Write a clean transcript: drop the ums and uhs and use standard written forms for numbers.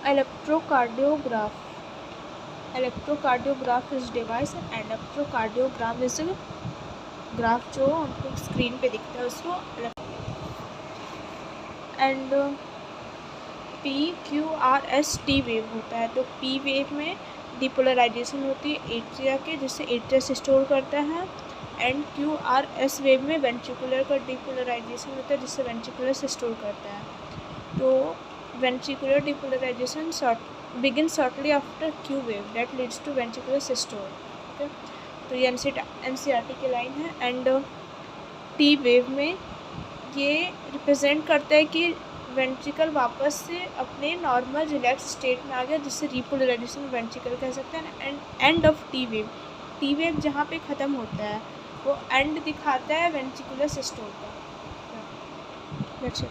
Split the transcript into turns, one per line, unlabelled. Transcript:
Electrocardiograph is device and electrocardiogram is graph जो हमको screen पे दिखता है उसको एंड PQRS-T वेव होता है। तो P वेव में डिपोलराइजेशन होती है एट्रिया के, जिससे एट्रिया से स्टोर करता है, एंड QRS वेव में वेंट्रिकुलर का डिपोलराइजेशन होता है जिससे वेंट्रिकुलर से स्टोर करता है। तो ventricular depolarisation begins shortly after Q wave that leads to ventricular systole। Okay, तो ये NCERT की लाइन है। एंड T वेव में ये रिप्रेजेंट करता है कि वेंट्रिकल वापस से अपने नॉर्मल रिलैक्स स्टेट में आ गया, जिससे रिपोलराइजेशन वेंट्रिकल कह सकते हैं। And end of T wave जहाँ पे ख़त्म होता है वो एंड दिखाता है वेंट्रिकुलर सिस्टोल का। That's it.